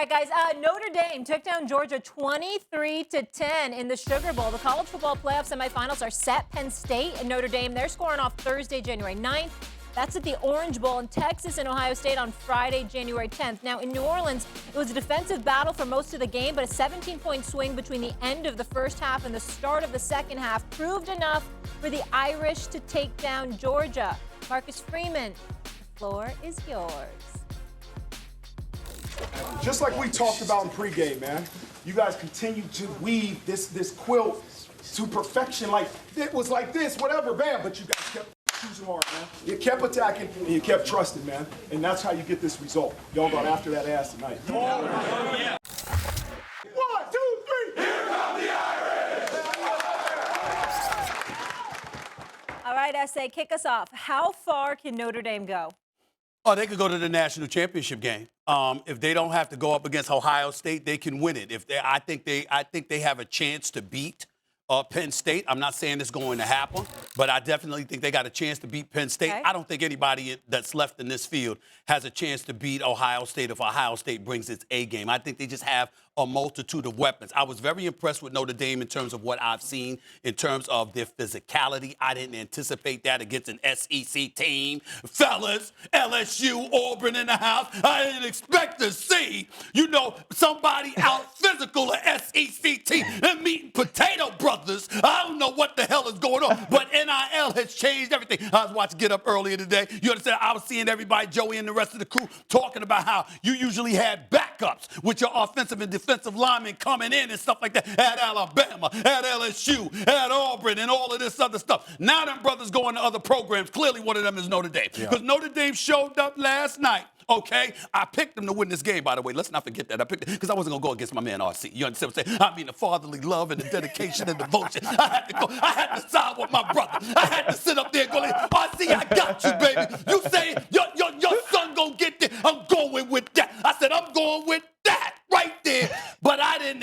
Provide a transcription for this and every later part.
right, guys. Notre Dame took down Georgia 23-10 in the Sugar Bowl. The college football playoff semifinals are set. Penn State and Notre Dame, they're scoring off Thursday, January 9th. That's at the Orange Bowl in Texas and Ohio State on Friday, January 10th. Now, in New Orleans, it was a defensive battle for most of the game, but a 17-point swing between the end of the first half and the start of the second half proved enough for the Irish to take down Georgia. Marcus Freeman, the floor is yours. Just like we talked about in pregame, man, you guys continue to weave this quilt to perfection. Like, it was like this, whatever, bam, but you guys kept choosing hard, man. You kept attacking, and you kept trusting, man. And that's how you get this result. Y'all got after that ass tonight. Oh, yeah. 1, 2, 3. Here come the Irish! All right, S.A., kick us off. How far can Notre Dame go? Oh, they could go to the national championship game. If they don't have to go up against Ohio State, they can win it. I think they have a chance to beat Penn State. I'm not saying it's going to happen, but I definitely think they got a chance to beat Penn State. Okay. I don't think anybody that's left in this field has a chance to beat Ohio State if Ohio State brings its A game. I think they just have a multitude of weapons. I was very impressed with Notre Dame in terms of what I've seen in terms of their physicality. I didn't anticipate that against an SEC team. Fellas, LSU, Auburn in the house. I didn't expect to see, somebody out physical an SEC team and meeting potato brothers. I don't know what the hell is going on, but NIL has changed everything. I was watching Get Up earlier today. You understand? I was seeing everybody, Joey and the rest of the crew, talking about how you usually had backups with your offensive and defensive linemen coming in and stuff like that at Alabama, at LSU, at Auburn, and all of this other stuff. Now them brothers going to other programs. Clearly one of them is Notre Dame. Because Notre Dame showed up last night. Okay, I picked them to win this game, by the way. Let's not forget that. I picked it because I wasn't going to go against my man RC. You understand what I'm saying? I mean, the fatherly love and the dedication and devotion. I had to side with my brother. I had to sit up there and go, RC, I got you, baby. You say your son going to get there. I'm going with that. I said, I'm going with that right there. But I didn't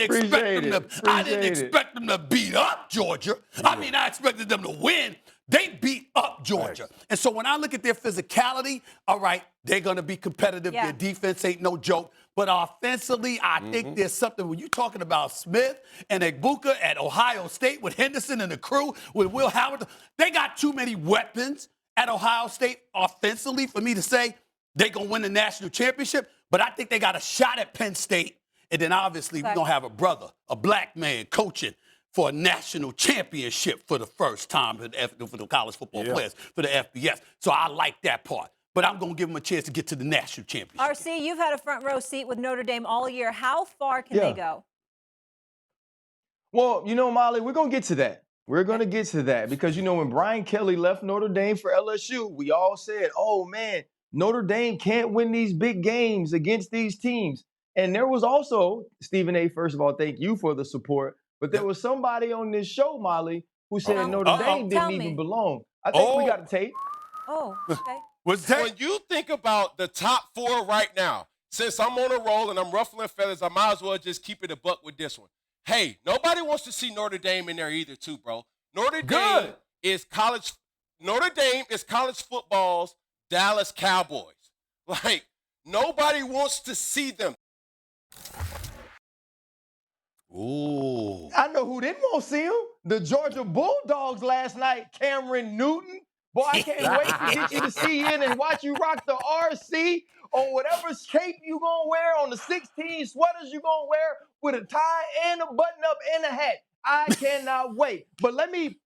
expect them to beat up Georgia. I mean, I expected them to win. They beat up Georgia. Right. And so when I look at their physicality, all right, they're going to be competitive. Yeah. Their defense ain't no joke. But offensively, I think there's something. When you're talking about Smith and Egbuka at Ohio State with Henderson and the crew, with Will Howard, they got too many weapons at Ohio State offensively for me to say they're going to win the national championship. But I think they got a shot at Penn State. And then obviously we're going to have a brother, a black man coaching for a national championship for the first time for the college football players, for the FBS. So I like that part. But I'm going to give them a chance to get to the national championship. RC, you've had a front row seat with Notre Dame all year. How far can they go? Well, Molly, we're going to get to that. We're going to get to that because, when Brian Kelly left Notre Dame for LSU, we all said, oh, man, Notre Dame can't win these big games against these teams. And there was also, Stephen A., first of all, thank you for the support. But there was somebody on this show, Molly, who said Notre Dame didn't even belong. I think we got a tape. Oh, okay. When you think about the top 4 right now, since I'm on a roll and I'm ruffling feathers, I might as well just keep it a buck with this one. Hey, nobody wants to see Notre Dame in there either, too, bro. Notre Dame is college football's Dallas Cowboys. Like, nobody wants to see them. Ooh. I know who didn't want to see him. The Georgia Bulldogs last night, Cameron Newton. Boy, I can't wait to get you to see in and watch you rock the RC on whatever cape you going to wear, on the 16 sweaters you going to wear with a tie and a button-up and a hat. I cannot wait. But let me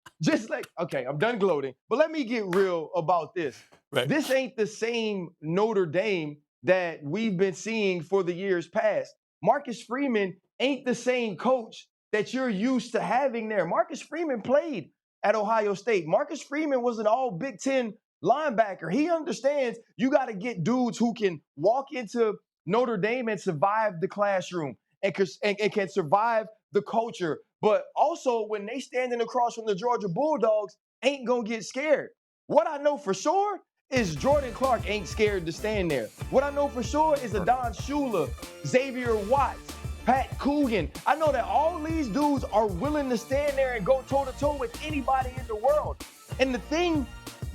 okay, I'm done gloating, but let me get real about this. Right. This ain't the same Notre Dame that we've been seeing for the years past. Marcus Freeman ain't the same coach that you're used to having there. Marcus Freeman played at Ohio State. Marcus Freeman was an all Big Ten linebacker. He understands you got to get dudes who can walk into Notre Dame and survive the classroom and can survive the culture. But also when they standing across from the Georgia Bulldogs, ain't going to get scared. What I know for sure is Jordan Clark ain't scared to stand there. What I know for sure is Adon Shula, Xavier Watts, Pat Coogan. I know that all these dudes are willing to stand there and go toe-to-toe with anybody in the world. And the thing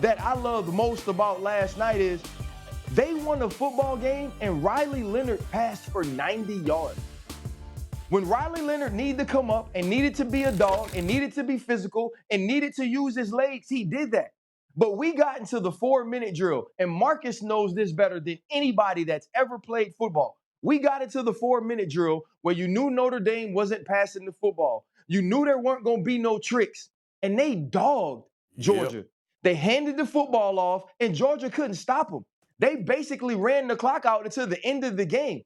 that I loved most about last night is They won a football game, and Riley Leonard passed for 90 yards. When Riley Leonard needed to come up and needed to be a dog and needed to be physical and needed to use his legs, he did that. But we got into the 4-minute drill, and Marcus knows this better than anybody that's ever played football. We got into the 4-minute drill where you knew Notre Dame wasn't passing the football. You knew there weren't going to be no tricks, and they dogged Georgia. Yep. They handed the football off, and Georgia couldn't stop them. They basically ran the clock out until the end of the game.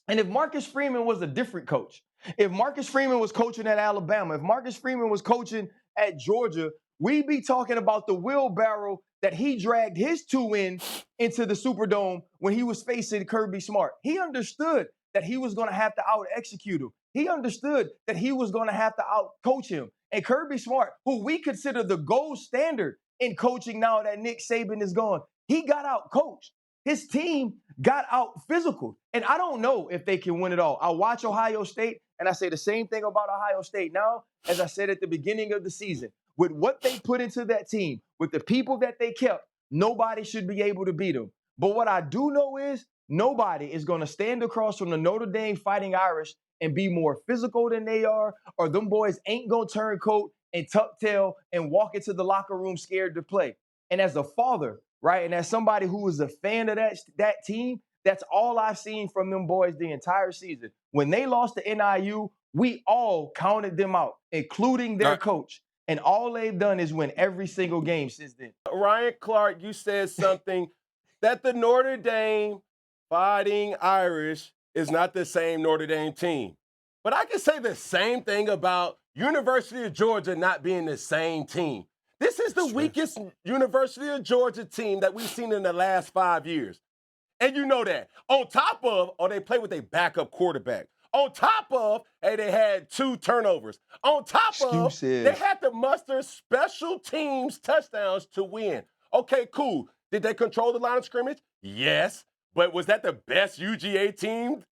And if Marcus Freeman was a different coach, if Marcus Freeman was coaching at Alabama, if Marcus Freeman was coaching at Georgia, we'd be talking about the wheelbarrow that he dragged his two into the Superdome when he was facing Kirby Smart. He understood that he was going to have to out-execute him. He understood that he was going to have to out-coach him. And Kirby Smart, who we consider the gold standard in coaching now that Nick Saban is gone, he got out-coached. His team got out-physical. And I don't know if they can win it all. I watch Ohio State, and I say the same thing about Ohio State now as I said at the beginning of the season. With what they put into that team, with the people that they kept, nobody should be able to beat them. But what I do know is nobody is going to stand across from the Notre Dame Fighting Irish and be more physical than they are, or them boys ain't going to turn coat and tuck tail and walk into the locker room scared to play. And as a father, right, and as somebody who was a fan of that team, that's all I've seen from them boys the entire season. When they lost to NIU, we all counted them out, including their coach. And all they've done is win every single game since then. Ryan Clark, you said something that the Notre Dame Fighting Irish is not the same Notre Dame team. But I can say the same thing about University of Georgia not being the same team. This is the weakest University of Georgia team that we've seen in the last 5 years. And you know that. On top of, they play with a backup quarterback. On top of, they had 2 turnovers. On top of, they had to muster special teams touchdowns to win. Okay, cool. Did they control the line of scrimmage? Yes. But was that the best UGA team?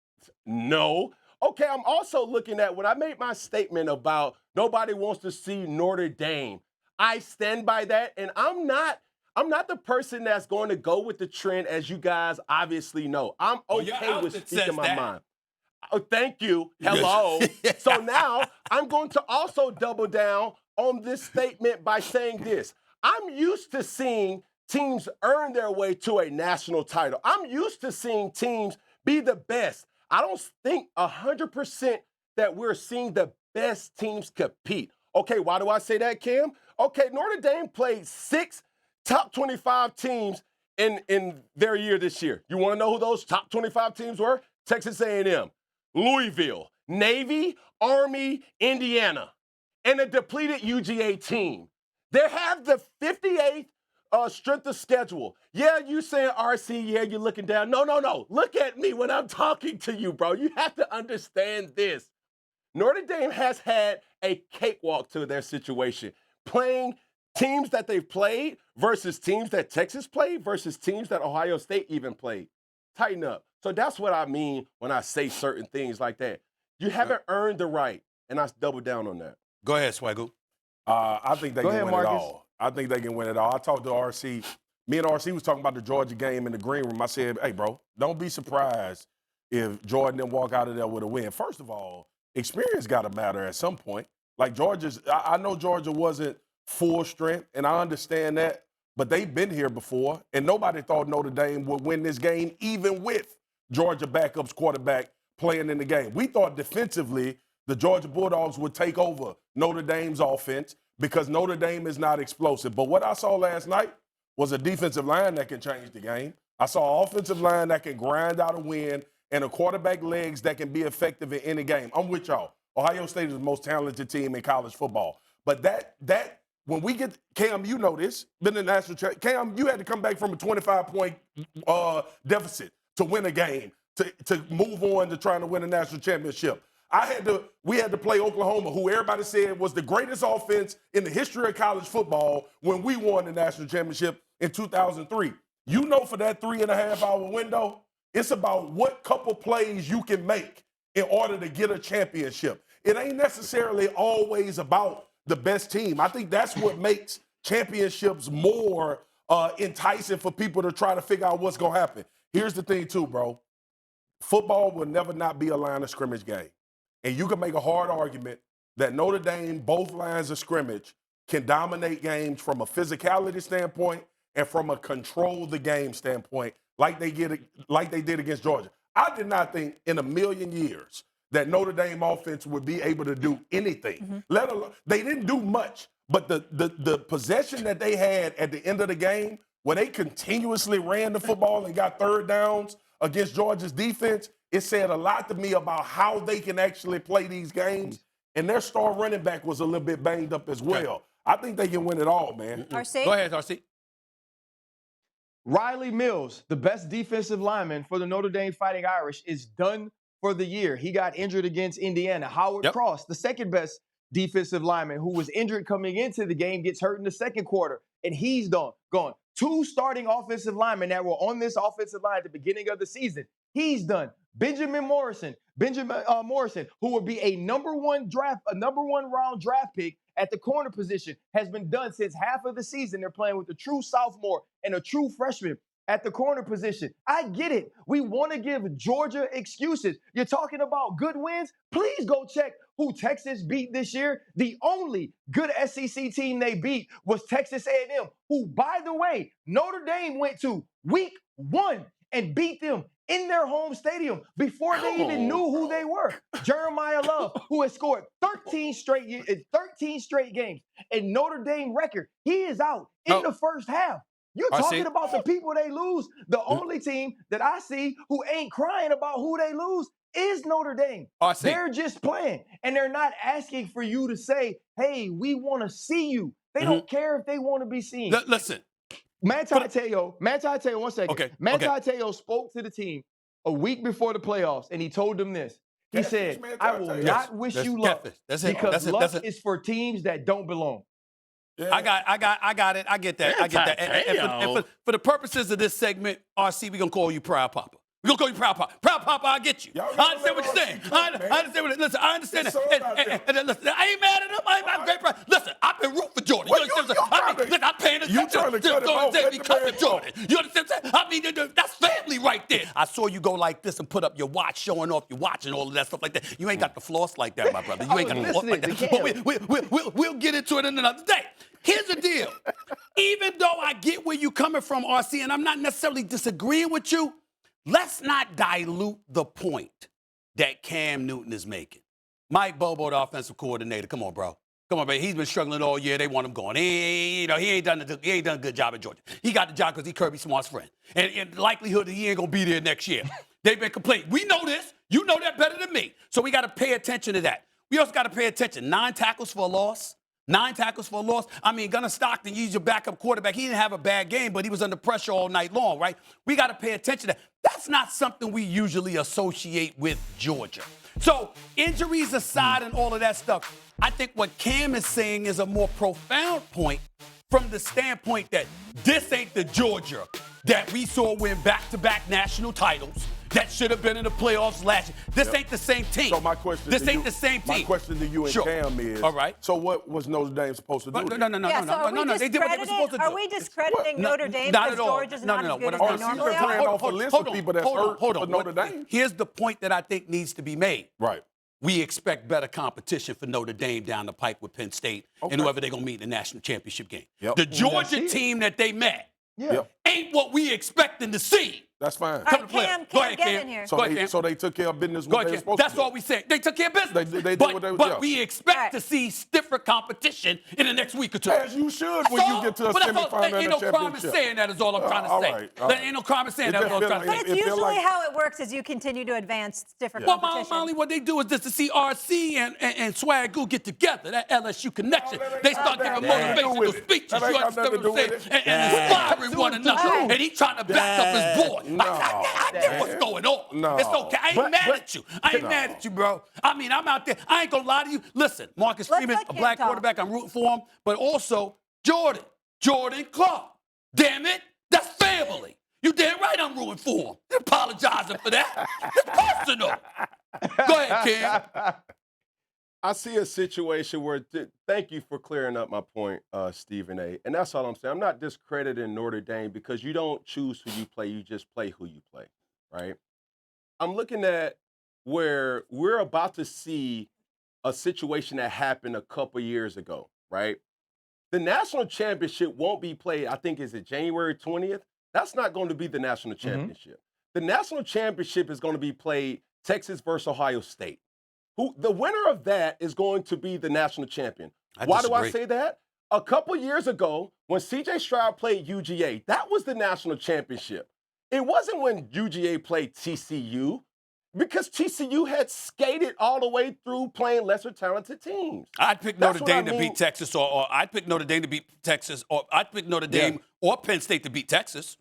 No. Okay, I'm also looking at when I made my statement about nobody wants to see Notre Dame. I stand by that, and I'm not the person that's going to go with the trend, as you guys obviously know. I'm okay with speaking my mind. Oh, thank you. Hello. So now I'm going to also double down on this statement by saying this. I'm used to seeing teams earn their way to a national title. I'm used to seeing teams be the best. I don't think 100% that we're seeing the best teams compete. Okay, why do I say that, Cam? Okay, Notre Dame played 6 top 25 teams in their year this year. You want to know who those top 25 teams were? Texas A&M, Louisville, Navy, Army, Indiana, and a depleted UGA team. They have the 58th strength of schedule. Yeah, you saying RC, yeah, you're looking down. No. Look at me when I'm talking to you, bro. You have to understand this. Notre Dame has had a cakewalk to their situation, playing teams that they've played versus teams that Texas played versus teams that Ohio State even played. Tighten up. So that's what I mean when I say certain things like that. You haven't earned the right, and I double down on that. Go ahead, Swagu. I think they can win it all. I think they can win it all. I talked to RC. Me and RC was talking about the Georgia game in the green room. I said, hey, bro, don't be surprised if Jordan didn't walk out of there with a win. First of all, experience got to matter at some point. Like I know Georgia wasn't full strength, and I understand that, but they've been here before, and nobody thought Notre Dame would win this game, even with Georgia backups quarterback playing in the game. We thought defensively the Georgia Bulldogs would take over Notre Dame's offense because Notre Dame is not explosive. But what I saw last night was a defensive line that can change the game. I saw an offensive line that can grind out a win and a quarterback legs that can be effective in any game. I'm with y'all. Ohio State is the most talented team in college football. But that when we get Cam, you know this, been in the national Cam, you had to come back from a 25-point deficit to win a game, to move on to trying to win a national championship. We had to play Oklahoma, who everybody said was the greatest offense in the history of college football when we won the national championship in 2003. You know, for that 3.5-hour window, it's about what couple plays you can make in order to get a championship. It ain't necessarily always about the best team. I think that's what makes championships more enticing for people to try to figure out what's going to happen. Here's the thing, too, bro. Football will never not be a line of scrimmage game. And you can make a hard argument that Notre Dame, both lines of scrimmage, can dominate games from a physicality standpoint and from a control the game standpoint like they did against Georgia. I did not think in a million years that Notre Dame offense would be able to do anything. Let alone, they didn't do much, but the possession that they had at the end of the game, where they continuously ran the football and got third downs against Georgia's defense, it said a lot to me about how they can actually play these games. And their star running back was a little bit banged up as well. Okay. I think they can win it all, man. RC? Go ahead, RC. Riley Mills, the best defensive lineman for the Notre Dame Fighting Irish, is done for the year. He got injured against Indiana. Howard Cross, the second best defensive lineman who was injured coming into the game, gets hurt in the second quarter, and he's gone. Two starting offensive linemen that were on this offensive line at the beginning of the season, he's done. Benjamin Morrison, who would be a number one round draft pick at the corner position, has been done since half of the season. They're playing with a true sophomore and a true freshman at the corner position. I get it. We want to give Georgia excuses. You're talking about good wins? Please go check who Texas beat this year. The only good SEC team they beat was Texas A&M, who, by the way, Notre Dame went to week 1 and beat them in their home stadium before they even knew who they were. Jeremiah Love, who has scored 13 straight games, and Notre Dame record, he is out in the first half. You're talking about the people they lose. The only team that I see who ain't crying about who they lose is Notre Dame. They're just playing, and they're not asking for you to say, hey, we want to see you. They don't care if they want to be seen. Listen. Manti Te'o, 1 second. Okay. Manti Te'o spoke to the team a week before the playoffs, and he told them this. He said, I will not wish you luck because luck is for teams that don't belong. Yeah. I got it. I get that. And for the purposes of this segment, RC, we're going to call you Proud Papa. We're going to call you Proud Papa. Proud Papa, I get you. I understand what you're saying. I understand what listen, I understand that. And listen, I ain't mad at him. I'm great pride. Listen, I've been rooting for Jordan. You understand what I'm saying? I'm paying attention to because of Jordan. You understand what I'm saying? I mean, that's family right there. I saw you go like this and put up your watch, showing off your watch and all of that stuff like that. You ain't got the floss like that, my brother. You ain't got the floss like that. But we'll get into it another day. Here's the deal. Even though I get where you're coming from, RC, and I'm not necessarily disagreeing with you, let's not dilute the point that Cam Newton is making. Mike Bobo, the offensive coordinator, come on, bro. Come on, man. He's been struggling all year. They want him going. He ain't done a good job at Georgia. He got the job because he's Kirby Smart's friend. And the likelihood that he ain't going to be there next year. They've been complaining. We know this. You know that better than me. So we got to pay attention to that. We also got to pay attention. 9 tackles for a loss. 9 tackles for a loss. I mean, Gunnar Stockton, use your backup quarterback. He didn't have a bad game, but he was under pressure all night long, right? We got to pay attention to that. That's not something we usually associate with Georgia. So injuries aside and all of that stuff, I think what Cam is saying is a more profound point from the standpoint that this ain't the Georgia that we saw win back-to-back national titles. That should have been in the playoffs last year. This ain't the same team. So my question this ain't the same team. My question to you and Cam is, all right. So what was Notre Dame supposed to do? No. They did what they were supposed to do. Are we discrediting Notre Dame because Georgia's not as good as they normally are? Playing off a list of people that's hurt for Notre Dame. Here's the point that I think needs to be made. Right. We expect better competition for Notre Dame down the pipe with Penn State and whoever they're going to meet in the national championship game. Yep. The Georgia team that they met ain't what we expecting to see. That's fine. All right, Cam, get in here. So they took care of business what they were supposed That's to do. all we said. They took care of business. They did what they were But we expect to see stiffer competition in the next week or two. As you should when you get to a semifinal and a championship. Ain't no crime in saying that is all I'm trying to say. There ain't no crime in saying that is all I'm trying to say. But it's usually how it works as you continue to advance stiffer competition. Well, Molly, what they do is just to see RC and Swagu get together, that LSU connection. They start giving motivational speeches, you understand what I'm saying? And inspiring one another. And he trying to back up his boy. I get what's going on. No. It's okay. I ain't mad at you. I ain't mad at you, bro. I mean, I'm out there. I ain't gonna lie to you. Listen, Marcus Freeman, a black quarterback, I'm rooting for him. But also, Jordan Clark. Damn it, that's family. You damn right I'm rooting for him. You're apologizing for that. It's personal. Go ahead, Cam. I see a situation where, thank you for clearing up my point, Stephen A. And that's all I'm saying. I'm not discrediting Notre Dame because you don't choose who you play. You just play who you play, right? I'm looking at where we're about to see a situation that happened a couple years ago, right? The national championship won't be played, I think, is it January 20th? That's not going to be the national championship. The national championship is going to be played Texas versus Ohio State. The winner of that is going to be the national champion. Why do I say that? A couple years ago, when C.J. Stroud played UGA, that was the national championship. It wasn't when UGA played TCU, because TCU had skated all the way through playing lesser talented teams. I'd pick Notre Dame to beat Texas, or I'd pick Notre Dame to beat Texas, or I'd pick Notre Dame or Penn State to beat Texas.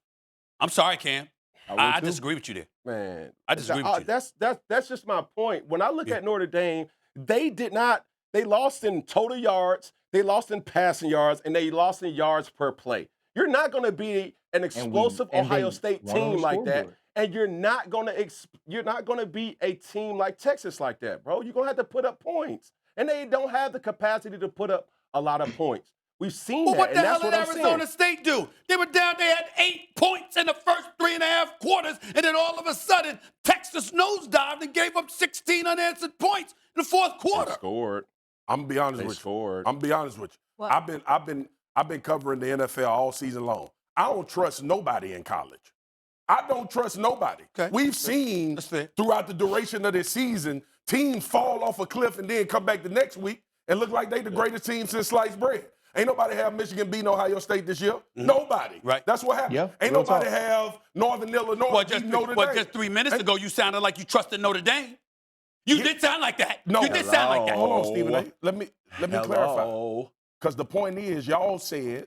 I'm sorry, Cam. I disagree with you there. Man, I disagree with you. That's just my point. When I look at Notre Dame, they lost in total yards, they lost in passing yards, and they lost in yards per play. You're not going to be an explosive Ohio State team like that, and you're not going to be a team like Texas like that, bro. You're going to have to put up points, and they don't have the capacity to put up a lot of points. We've seen that. What the hell did Arizona State do? They were down there at 8 points in the first 3.5 quarters, and then all of a sudden, Texas nosedived and gave up 16 unanswered points in the fourth quarter. They scored. I'm gonna be honest with you. I'm gonna be honest with you. What? I've been covering the NFL all season long. I don't trust nobody in college. I don't trust nobody. Okay. We've seen throughout the duration of this season, teams fall off a cliff and then come back the next week and look like they the greatest team since sliced bread. Ain't nobody have Michigan beating Ohio State this year. Nobody. Right. That's what happened. Yep. Ain't nobody have Northern Illinois beating Notre Dame. But just 3 minutes ago, you sounded like you trusted Notre Dame. You did sound like that. No. You did sound like that. Hold on, Stephen A. Let me clarify. Because the point is, y'all said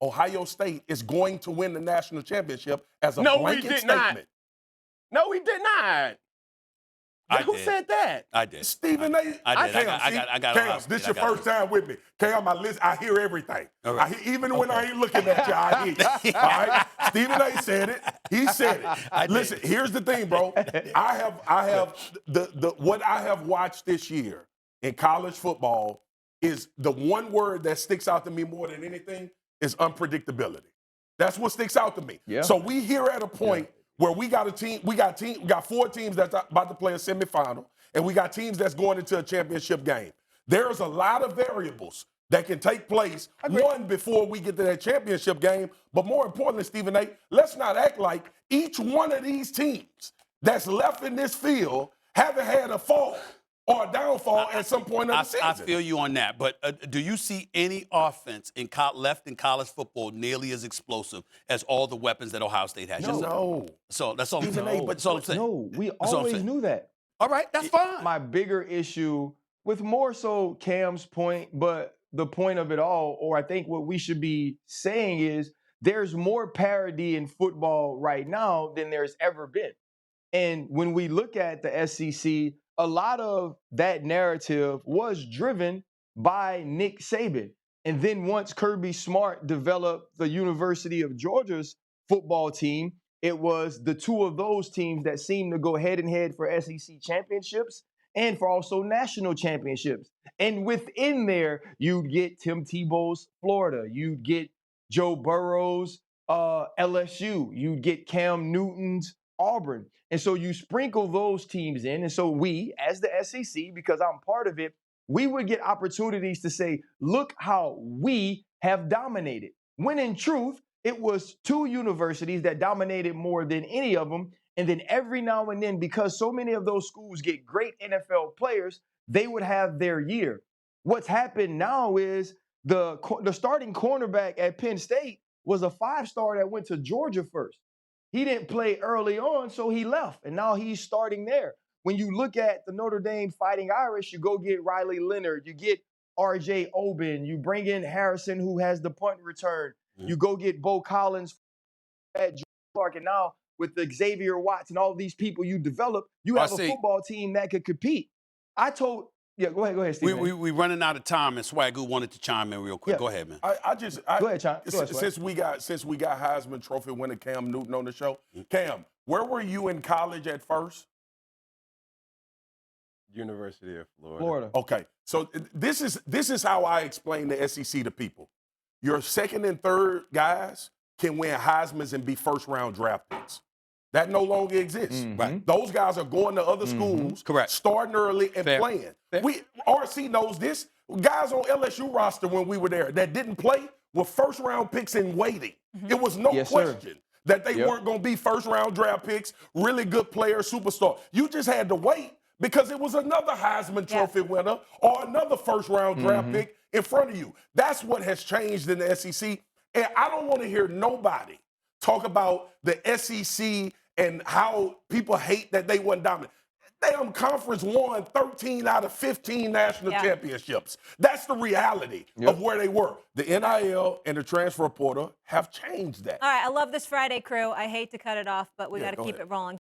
Ohio State is going to win the national championship as a blanket statement. No, we did not. Who said that? I did. Stephen A. I did. I got Cam, this your first time with me. Cam, I hear everything. Right. Even when I ain't looking at you, I hear you. All right? Stephen A. said it. He said it. Listen, here's the thing, bro. I have what I have watched this year in college football is the one word that sticks out to me more than anything is unpredictability. That's what sticks out to me. Yeah. So we here at a point where we got four teams that's about to play a semifinal, and we got teams that's going into a championship game. There's a lot of variables that can take place, one, before we get to that championship game, but more importantly, Stephen A., let's not act like each one of these teams that's left in this field haven't had a fall or a downfall at some point of the season. I feel you on that, but do you see any offense left in college football nearly as explosive as all the weapons that Ohio State has? No. So that's all I'm saying. That's all I'm saying. No, we always knew that. All right, that's fine. My bigger issue with more so Cam's point, but the point of it all, or I think what we should be saying is there's more parity in football right now than there's ever been. And when we look at the SEC, a lot of that narrative was driven by Nick Saban. And then once Kirby Smart developed the University of Georgia's football team, it was the two of those teams that seemed to go head and head for SEC championships and for also national championships. And within there, you'd get Tim Tebow's Florida. You'd get Joe Burrow's LSU. You'd get Cam Newton's Auburn. And so you sprinkle those teams in. And so we, as the SEC, because I'm part of it, we would get opportunities to say, look how we have dominated. When in truth, it was two universities that dominated more than any of them. And then every now and then, because so many of those schools get great NFL players, they would have their year. What's happened now is the starting cornerback at Penn State was a 5-star that went to Georgia first. He didn't play early on, so he left, and now he's starting there. When you look at the Notre Dame Fighting Irish, you go get Riley Leonard, you get R.J. Oben, you bring in Harrison, who has the punt return. You go get Bo Collins at Clark, and now with the Xavier Watts and all these people you develop, you have a football team that could compete. Go ahead, Steve. We running out of time, and Swagu wanted to chime in real quick. Yeah. Go ahead, man. Go ahead, Chime. Since we got Heisman Trophy winner Cam Newton on the show, Cam, where were you in college at first? University of Florida. Florida. Okay, so this is how I explain the SEC to people. Your second and third guys can win Heisman's and be first-round draft picks. That no longer exists. Mm-hmm. Right. Those guys are going to other schools, Correct. starting early and Fair. playing. Fair. RC knows this. Guys on LSU roster when we were there that didn't play were first-round picks in waiting. It was no Yes, sir. question that they weren't going to be first-round draft picks, really good players, superstar. You just had to wait because it was another Heisman Trophy winner or another first-round draft pick in front of you. That's what has changed in the SEC. And I don't want to hear nobody talk about the SEC and how people hate that they wasn't dominant. Damn conference won 13 out of 15 national championships. That's the reality of where they were. The NIL and the transfer portal have changed that. All right, I love this Friday crew. I hate to cut it off, but we got to keep ahead. it rolling.